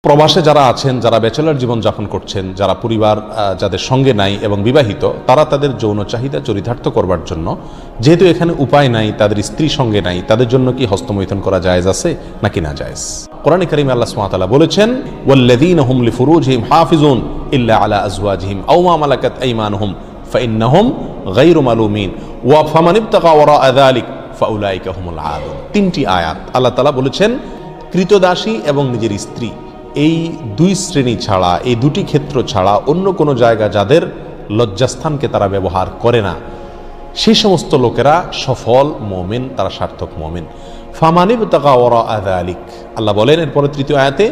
প্রবাসে যারা আছেন, যারা ব্যাচেলর জীবন যাপন করছেন, যারা পরিবার যাদের সঙ্গে নাই এবং বিবাহিত, তারা তাদের যৌন চাহিদা চরিতার্থ করবার জন্য, যেহেতু এখানে উপায় নাই, তাদের স্ত্রী সঙ্গে নাই, তাদের জন্য কি হস্তমৈথুন করা জায়েজ আছে নাকি না জায়েজ? কোরআনে কারীমে আল্লাহ সুবহানাহু ওয়া তাআলা বলেছেন, ওয়াল্লাযীনা হুম লিফুরুজিহিম হাফিজুন ইল্লা আলা আজওয়াজিহিম আও মা মালাকাত আইমানুহুম ফাইন্নাহুম গায়রু মালুমিন ওয়া ফামান ইবতাগা ওয়ারাআ যালিক ফাউলাইকা হুমুল আদুন। তিনটি আয়াত আল্লাহ তাআলা বলেছেন, কৃতদাসী এবং নিজের স্ত্রী, এই দুই শ্রেণী ছাড়া, এই দুটি ক্ষেত্র ছাড়া অন্য কোনো জায়গা যাদের লজ্জাস্থানকে তারা ব্যবহার করে না, সেই সমস্ত লোকেরা সফল মুমিন, তারা সার্থক মুমিন। ফামানিবতাগা ওয়ারাআ যালিক, আল্লাহ বলেন এরপরে তৃতীয় আয়াতে,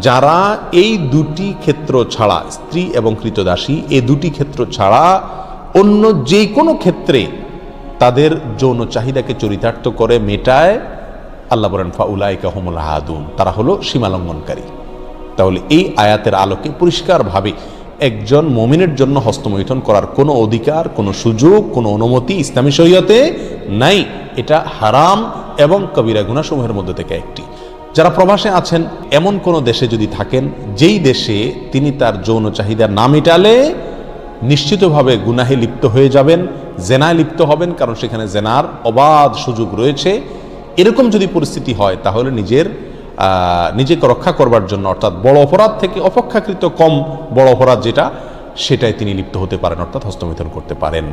যারা এই দুটি ক্ষেত্র ছাড়া, স্ত্রী এবং কৃতদাসী, এই দুটি ক্ষেত্র ছাড়া অন্য যে কোনো ক্ষেত্রে তাদের যৌন চাহিদাকে চরিতার্থ করে মেটায়, আল্লাহ বলেন ফাউলাইকা হুমুল আদুন, তারা হলো সীমালঙ্ঘনকারী। তাহলে এই আয়াতের আলোকে পরিষ্কারভাবে একজন মুমিনের জন্য হস্তমৈথুন করার কোনো অধিকার, কোনো সুযোগ, কোনো অনুমতি ইসলামী শরীয়তে নাই। এটা হারাম এবং কবিরা গুনাহসমূহের মধ্যে থেকে একটি। যারা প্রবাসে আছেন, এমন কোনো দেশে যদি থাকেন যেই দেশে তিনি তার যৌন চাহিদা না মেটালে নিশ্চিতভাবে গুনাহে লিপ্ত হয়ে যাবেন, জেনায় লিপ্ত হবেন, কারণ সেখানে জেনার অবাধ সুযোগ রয়েছে, এরকম যদি পরিস্থিতি হয়, তাহলে নিজেকে রক্ষা করবার জন্য, অর্থাৎ বড় অপরাধ থেকে অপেক্ষাকৃত কম বড় অপরাধ যেটা, সেটাই তিনি লিপ্ত হতে পারেন, অর্থাৎ হস্তমৈথুন করতে পারেন।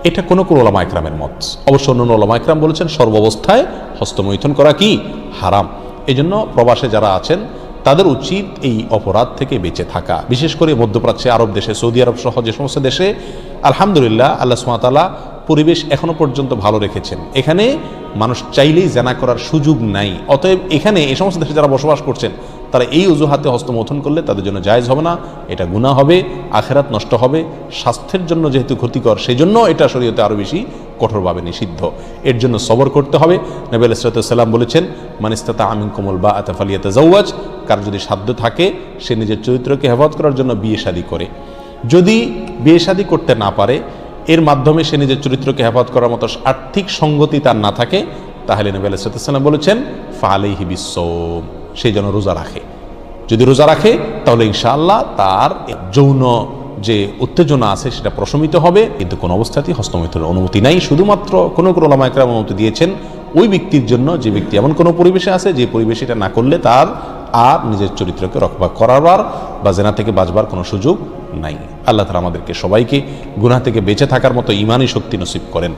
এটা কোনো উলামা ইকরামের মত। অবশ্য অন্য উলামা ইকরাম বলেছেন সর্বাবস্থায় হস্তমৈথুন করা কি হারাম। এই জন্য প্রবাসে যারা আছেন তাদের উচিত এই অপরাধ থেকে বেঁচে থাকা। বিশেষ করে মধ্যপ্রাচ্যে, আরব দেশে, সৌদি আরব সহ যে সমস্ত দেশে আলহামদুলিল্লাহ আল্লাহ সুবহানাহু ওয়া তাআলা পরিবেশ এখনো পর্যন্ত ভালো রেখেছেন, এখানে মানুষ চাইলেই জেনা করার সুযোগ নাই। অতএব এখানে এই সমস্ত দেশে যারা বসবাস করছেন, তারা এই অজুহাতে হস্তমৈথুন করলে তাদের জন্য জায়েজ হবে না, এটা গুনাহ হবে, আখিরাত নষ্ট হবে, স্বাস্থ্যের জন্য যেহেতু ক্ষতিকর, সেই জন্য এটা শরীয়তে আরও বেশি কঠোরভাবে নিষিদ্ধ। এর জন্য সবর করতে হবে। নবী আলাইহিস সালাতু ওয়াস সালাম বলেছেন, মান ইসতাতা মিনকুমুল বাআতা ফালিয়াতাজাওয়াজ, কার যদি সাধ্য থাকে সে নিজের চরিত্রকে হেফাজত করার জন্য বিয়ে শাদী করে। যদি বিয়ে শাদী করতে না পারে, এর মাধ্যমে সে নিজের চরিত্রকে হেফাজত করার মতো আর্থিক সঙ্গতি তার না থাকে, তাহলে নবী আলাইহিস সালাতু ওয়াস সালাম বলেছেন ফালাইহি বিসসাওম, সে যেন রোজা রাখে। যদি রোজা রাখে তাহলে ইনশাআল্লাহ তার যৌন যে উত্তেজনা আছে সেটা প্রশমিত হবে। কিন্তু কোন অবস্থাতেই হস্তমৈথুনের অনুমতি নাই। শুধুমাত্র কোনো উলামা ইকরাম অনুমতি দিয়েছেন ওই ব্যক্তির জন্য যে ব্যক্তি এমন কোনো পরিবেশে আছে যে পরিবেশে এটা না করলে তার আর নিজের চরিত্রকে রক্ষা করার বা জেনা থেকে বাঁচবার কোনো সুযোগ নাই। আল্লাহ তাআলা আমাদেরকে সবাইকে গুনাহ থেকে বেঁচে থাকার মতো ঈমানি শক্তি নসিব করেন।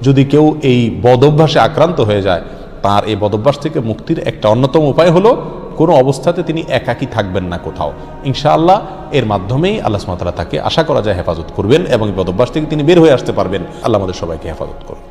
যদি কেউ এই বদঅভ্যাসে আক্রান্ত হয়ে যায়, তার এই বদঅভ্যাস থেকে মুক্তির একটা অন্যতম উপায় হলো কোনো অবস্থাতে তিনি একাকী থাকবেন না কোথাও। ইনশাআল্লাহ এর মাধ্যমেই আল্লাহ সুবহানাহু ওয়া তাআলা তাকে আশা করা যায় হেফাজত করবেন এবং এই বদঅভ্যাস থেকে তিনি বের হয়ে আসতে পারবেন। আল্লাহ আমাদের সবাইকে হেফাজত করুন।